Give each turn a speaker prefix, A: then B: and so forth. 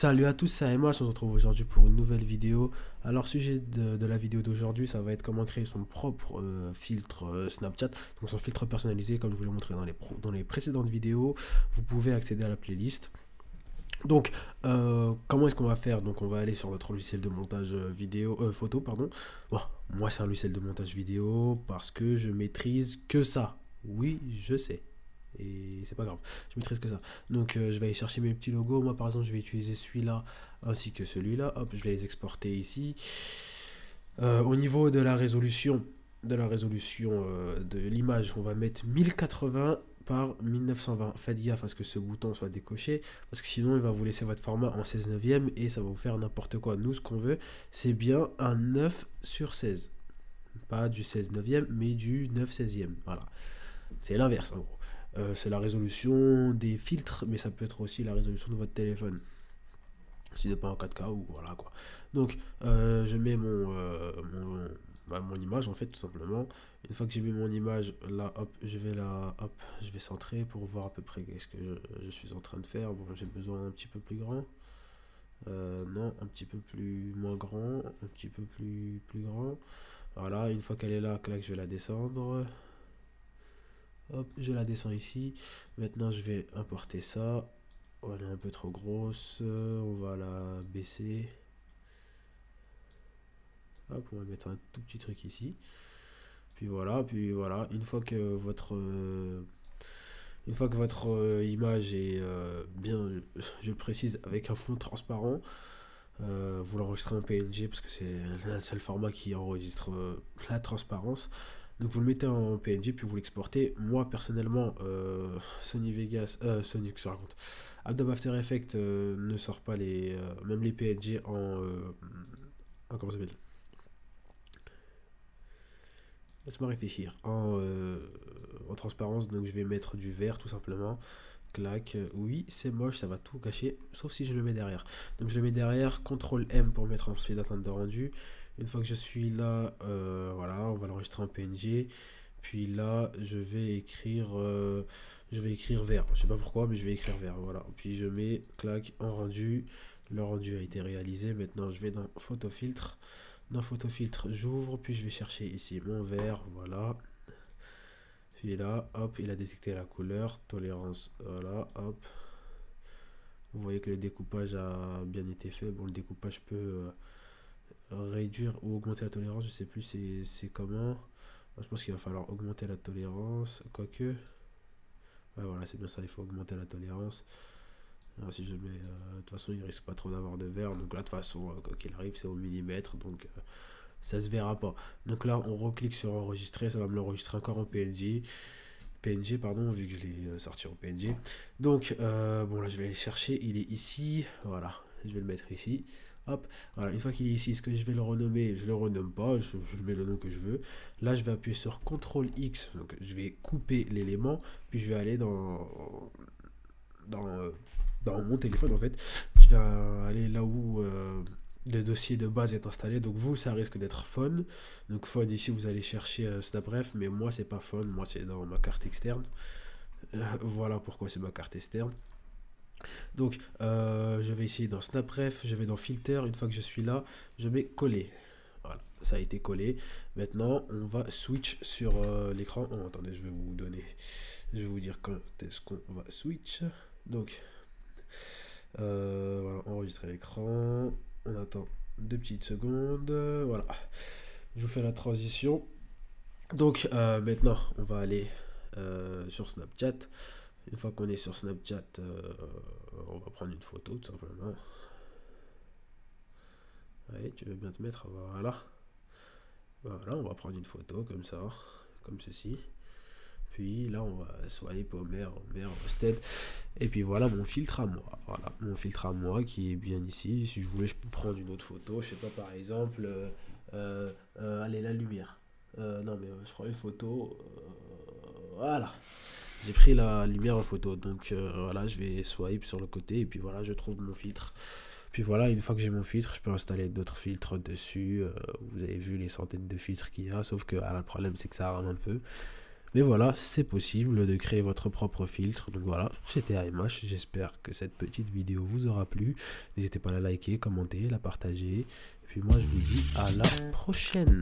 A: Salut à tous, c'est Emma, on se retrouve aujourd'hui pour une nouvelle vidéo. Alors, sujet de la vidéo d'aujourd'hui, ça va être comment créer son propre filtre Snapchat, donc son filtre personnalisé, comme je vous l'ai montré dans les précédentes vidéos. Vous pouvez accéder à la playlist. Donc, comment est-ce qu'on va faire? Donc, on va aller sur notre logiciel de montage photo, pardon. Bon, moi, c'est un logiciel de montage vidéo parce que je maîtrise que ça. Oui, je sais. Et c'est pas grave, je maîtrise que ça. Donc, je vais aller chercher mes petits logos. Moi, par exemple, je vais utiliser celui-là ainsi que celui-là. Hop, je vais les exporter ici. Au niveau de l'image, on va mettre 1080 par 1920. Faites gaffe à ce que ce bouton soit décoché, parce que sinon il va vous laisser votre format en 16 neuvième et ça va vous faire n'importe quoi. Nous, ce qu'on veut, c'est bien un 9 sur 16. Pas du 16 neuvième, mais du 9 16e. Voilà. C'est l'inverse, en gros. C'est la résolution des filtres, mais ça peut être aussi la résolution de votre téléphone. Si n'est pas en 4K ou voilà quoi. Donc, je mets mon image en fait, tout simplement. Une fois que j'ai mis mon image, là, hop, je vais centrer pour voir à peu près ce que je suis en train de faire. Bon, j'ai besoin un petit peu plus grand. Non, un petit peu plus moins grand, un petit peu plus grand. Voilà, une fois qu'elle est là, clac, je vais la descendre. Hop, je la descends ici. Maintenant, je vais importer ça. Oh, elle est un peu trop grosse. On va la baisser. Hop, on va mettre un tout petit truc ici. Puis voilà, une fois que votre image est bien, je le précise, avec un fond transparent, vous l'enregistrez en PNG parce que c'est le seul format qui enregistre la transparence. Donc vous le mettez en PNG puis vous l'exportez. Moi personnellement, Sony Vegas, Sony que je raconte, Adobe After Effects ne sort pas même les PNG comment ça s'appelle? Laisse-moi réfléchir. En transparence, donc je vais mettre du vert tout simplement. Clac, oui, c'est moche, ça va tout cacher, sauf si je le mets derrière. Donc je le mets derrière, CTRL M pour mettre en fichier d'attente de rendu. Une fois que je suis là, voilà, on va l'enregistrer en PNG. Puis là, je vais écrire vert. Je sais pas pourquoi, mais je vais écrire vert. Voilà. Puis je mets clac en rendu. Le rendu a été réalisé. Maintenant, je vais dans photo filtre. Dans photo filtre, j'ouvre, puis je vais chercher ici mon vert. Voilà. Puis là, hop, il a détecté la couleur, tolérance, voilà, hop. Vous voyez que le découpage a bien été fait. Bon, le découpage peut réduire ou augmenter la tolérance, je sais plus c'est comment. Je pense qu'il va falloir augmenter la tolérance, quoique. Ouais, voilà, c'est bien ça, il faut augmenter la tolérance. Alors, si je mets, de toute façon, il risque pas trop d'avoir de vert. Donc là, de toute façon, quoi qu'il arrive, c'est au millimètre, donc ça se verra pas. Donc là, on reclique sur enregistrer, ça va me l'enregistrer encore en PNG, pardon, vu que je l'ai sorti en PNG. Donc, bon, là, je vais aller chercher, il est ici, voilà, je vais le mettre ici. Hop, voilà, une fois qu'il est ici, est-ce que je vais le renommer? Je le renomme pas, je mets le nom que je veux. Là, je vais appuyer sur CTRL X, donc je vais couper l'élément, puis je vais aller dans, dans mon téléphone, en fait. Je vais aller là où le dossier de base est installé. Donc vous, ça risque d'être Phone. Donc Phone, ici, vous allez chercher SnapRef, mais moi, c'est pas Phone, moi, c'est dans ma carte externe. Voilà pourquoi c'est ma carte externe. Donc, je vais ici dans SnapRef, je vais dans Filter. Une fois que je suis là, je mets coller. Voilà, ça a été collé. Maintenant, on va switch sur l'écran. Oh, attendez, je vais vous dire quand est-ce qu'on va switch. Donc, voilà, enregistrer l'écran. On attend 2 petites secondes. Voilà, je vous fais la transition. Donc, maintenant, on va aller sur Snapchat. Une fois qu'on est sur Snapchat, on va prendre une photo tout simplement. Allez, tu veux bien te mettre, voilà. Voilà, on va prendre une photo comme ça, comme ceci. Puis là, on va swipe au maire, au step. Et puis voilà mon filtre à moi. Voilà, mon filtre à moi qui est bien ici. Si je voulais, je peux prendre une autre photo. Je sais pas, par exemple, allez, la lumière. Non, mais je prends une photo. Voilà. J'ai pris la lumière en photo. Donc voilà, je vais swipe sur le côté. Et puis voilà, je trouve mon filtre. Puis voilà, une fois que j'ai mon filtre, je peux installer d'autres filtres dessus. Vous avez vu les centaines de filtres qu'il y a. Sauf que le problème, c'est que ça rame un peu. Mais voilà, c'est possible de créer votre propre filtre. Donc voilà, c'était AMH. J'espère que cette petite vidéo vous aura plu. N'hésitez pas à la liker, commenter, la partager. Et puis moi, je vous dis à la prochaine.